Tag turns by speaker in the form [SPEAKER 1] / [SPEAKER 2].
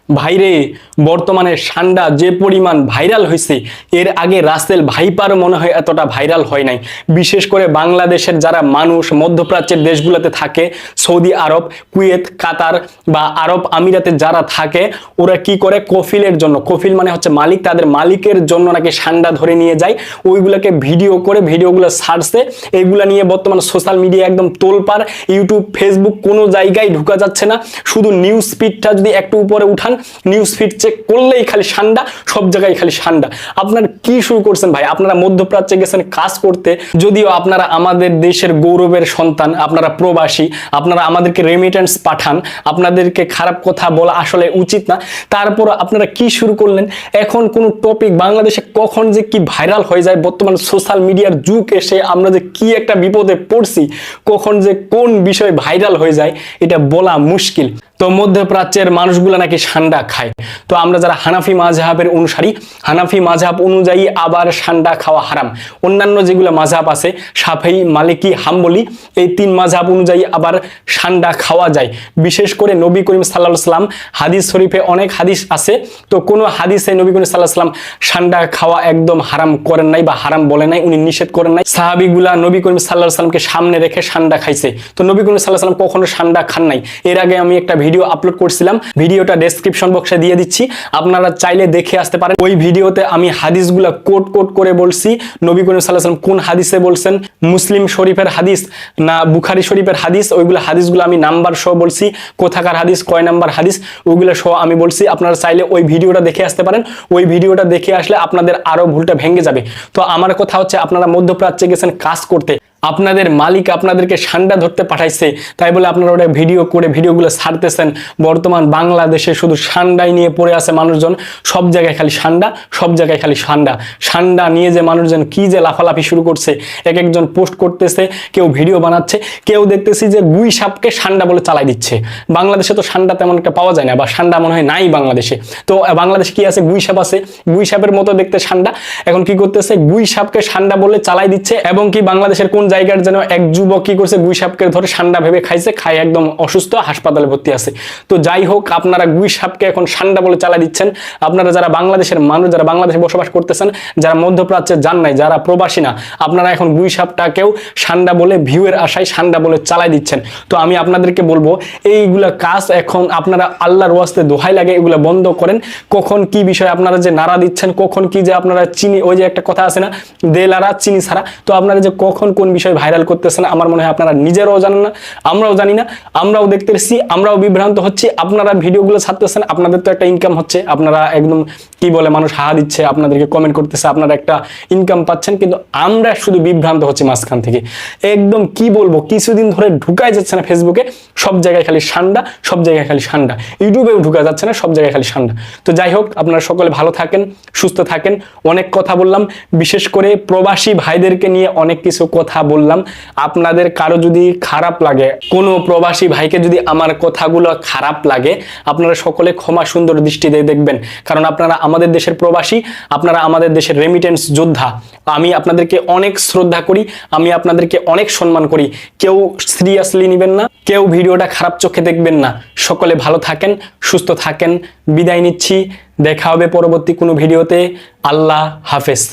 [SPEAKER 1] ভাইরে, বর্তমানে ঠান্ডা যে পরিমাণ ভাইরাল হয়েছে, এর আগে রাসেল ভাইপার মনে হয় এতটা ভাইরাল হয় নাই। বিশেষ করে বাংলাদেশের যারা মানুষ মধ্যপ্রাচ্যের দেশগুলোতে থাকে, সৌদি আরব, কুয়েত, কাতার বা আরব আমিরাতে যারা থাকে, ওরা কি করে কফিলের জন্য, কফিল মানে হচ্ছে মালিক, তাদের মালিকের জন্য নাকি ঠান্ডা ধরে নিয়ে যায়, ওইগুলোকে ভিডিও করে ভিডিওগুলো ছাড়ছে। এইগুলা নিয়ে বর্তমান সোশ্যাল মিডিয়া একদম তোলপাড়। ইউটিউব, ফেসবুক কোনো জায়গায় ঢুকা যাচ্ছে না। শুধু নিউজ ফিডটা যদি একটু উপরে উঠান, নিউজ ফিড চেক করলেই খালি ঠান্ডা, সব জায়গায় খালি ঠান্ডা। আপনারা কি শুরু করছেন ভাই? আপনারা মধ্যপ্রাচ্যে গেছেন কাজ করতে, যদিও আপনারা আমাদের দেশের গৌরবের সন্তান, আপনারা প্রবাসী, আপনারা আমাদেরকে রেমিটেন্স পাঠান, আপনাদেরকে খারাপ কথা বলা আসলে উচিত না। তারপর আপনারা কি শুরু করলেন? এখন কোন টপিক বাংলাদেশে কখন যে কি ভাইরাল হয়ে যায়, বর্তমান সোশ্যাল মিডিয়ার যুগ এসে আমরা যে কি একটা বিপদে পড়ছি, কখন যে কোন বিষয় ভাইরাল হয়ে যায় এটা বলা মুশকিল। তো মধ্যপ্রাচ্যের মানুষগুলো নাকি ঠান্ডা খায়। তো আমরা যারা হানাফি মাযহাবের অনুসারী, হানাফি মাযহাব অনুযায়ী আবার ঠান্ডা খাওয়া হারাম। অন্যান্য যেগুলো মাযহাব আছে, শাফেঈ, মালিকি, হাম্বলি, এই তিন মাযহাব অনুযায়ী আবার ঠান্ডা খাওয়া যায়। বিশেষ করে নবী করিম সাল্লাল্লাহু আলাইহি ওয়াসাল্লাম, হাদিস শরীফে অনেক হাদিস আছে, তো কোনো হাদিসে নবী করিম সাল্লাল্লাহু আলাইহি ওয়াসাল্লাম ঠান্ডা খাওয়া একদম হারাম করেন নাই বা হারাম বলে নাই, উনি নিষেধ করেন নাই। সাহাবীগুলা নবী করিম সাল্লাল্লাহু আলাইহি ওয়াসাল্লামকে সামনে রেখে ঠান্ডা খাইছে। তো নবী করিম সাল্লাল্লাহু আলাইহি ওয়াসাল্লাম কখনো ঠান্ডা খান নাই। এর আগে আমি একটা ভিডিও আপলোড করছিলাম, ভিডিওটা ডেসক্রিপশন বক্সে দিয়ে দিচ্ছি, আপনারা চাইলে দেখে আসতে পারেন। ওই ভিডিওতে আমি হাদিসগুলা কোট করে বলছি, নবী করিম সাল্লাল্লাহু আলাইহি ওয়াসাল্লাম কোন হাদিসে বলছেন, মুসলিম শরীফের হাদিস না বুখারী শরীফের হাদিস, ওইগুলো হাদিসগুলো আমি নাম্বার সহ বলছি, কোথাকার হাদিস, কয় নাম্বার হাদিস, ওইগুলো সহ আমি বলছি। আপনারা চাইলে ওই ভিডিওটা দেখে আসতে পারেন। ওই ভিডিওটা দেখে আসলে আপনাদের আরো ভুলটা ভেঙে যাবে। তো আমার কথা হচ্ছে, আপনারা মধ্যপ্রাচ্যে গেছেন কাজ করতে, আপনাদের মালিক আপনাদেরকে ঠান্ডা ধরতে পাঠাইছে, তাই বলে আপনারা ওটা ভিডিও করে ভিডিওগুলো ছাড়তেছেন। বর্তমান বাংলাদেশে শুধু ঠান্ডাই নিয়ে পড়ে আছে মানুষজন, সব জায়গায় খালি ঠান্ডা, সব জায়গায় খালি ঠান্ডা। ঠান্ডা নিয়ে যে মানুষজন কি যে লাফালাফি শুরু করছে, এক একজন পোস্ট করতেছে, কেউ ভিডিও বানাচ্ছে, কেউ দেখতেছি যে গুই সাপকে ঠান্ডা বলে চালাই দিচ্ছে। বাংলাদেশে তো ঠান্ডা তেমন একটা পাওয়া যায় না, বা ঠান্ডা মনে হয় নাই বাংলাদেশে। তো বাংলাদেশে কি আছে? গুই সাপ আছে, গুই সাপের মতো দেখতে ঠান্ডা। এখন কি করতেছে? গুই সাপকে ঠান্ডা বলে চালাই দিচ্ছে। এবং কি বাংলাদেশের কোন জায়গার যেন এক যুবক কি করছে, গুই সাপকে ধরে ঠান্ডা ভেবে খাইছে, খাই একদম অসুস্থ, হাসপাতালে ভর্তি আছে। তো যাই হোক, আপনারা গুই সাপকে এখন ঠান্ডা বলে চালাই দিচ্ছেন। আপনারা যারা বাংলাদেশের মানুষ, যারা বাংলাদেশে বসবাস করতেছেন, যারা মধ্যপ্রাচ্যে যান নাই, যারা প্রবাসী না, আপনারা এখন গুই সাপটাকেও ঠান্ডা বলে, ভিউয়ের আশায় ঠান্ডা বলে চালাই দিচ্ছেন। তো আমি আপনাদেরকে বলবো, এইগুলা কাজ এখন আপনারা আল্লাহর ওয়াস্তে দোহাই লাগে এগুলা বন্ধ করেন। কখন কি বিষয় আপনারা যে নাড়া দিচ্ছেন, কখন কি যে আপনারা চিনি, ওই যে একটা কথা আছে না, দেলারা চিনি ছাড়া, তো আপনারা যে কখন কোন বিষয় ভাইরাল করতেছেন, আমার মনে হয় আপনারা নিজেরাও জানেন না, আমরাও জানি না। আমরাও দেখতেছি, আমরাও বিভ্রান্ত হচ্ছি। আপনারা ভিডিওগুলো ছাড়তেছেন, আপনাদের তো একটা ইনকাম হচ্ছে, আপনারা একদম কি বলে, মানুষ হাহা দিচ্ছে, আপনাদেরকে কমেন্ট করতেছে, আপনারা একটা ইনকাম পাচ্ছেন, কিন্তু আমরা শুধু বিভ্রান্ত হচ্ছি মাঝখান থেকে। একদম কি বলবো, কিছুদিন ধরে ঢুকাই যাচ্ছে না ফেসবুকে, সব জায়গায় খালি ঠান্ডা, সব জায়গায় খালি ঠান্ডা। ইউটিউবেও ঢুকা যাচ্ছে না, সব জায়গায় খালি ঠান্ডা। তো যাই হোক, আপনারা সকলে ভালো থাকেন, সুস্থ থাকেন। অনেক কথা বললাম, বিশেষ করে প্রবাসী ভাইদেরকে নিয়ে অনেক কিছু কথা বললাম। আপনাদের কারো যদি খারাপ লাগে, কোনো প্রবাসী ভাইকে যদি আমার কথাগুলো খারাপ লাগে, আপনারা সকলে ক্ষমা সুন্দর দৃষ্টিতে দেখবেন, কারণ আপনারা আমাদের দেশের প্রবাসী, আপনারা আমাদের দেশের রেমিটেন্স যোদ্ধা। আমি আপনাদেরকে অনেক শ্রদ্ধা করি, আমি আপনাদেরকে অনেক সম্মান করি। কেউ সিরিয়াসলি নেবেন না, কেউ ভিডিওটা খারাপ চোখে দেখবেন না। সকলে ভালো থাকেন, সুস্থ থাকেন। বিদায় নিচ্ছি, দেখা হবে পরবর্তী কোনো ভিডিওতে। আল্লাহ হাফেজ।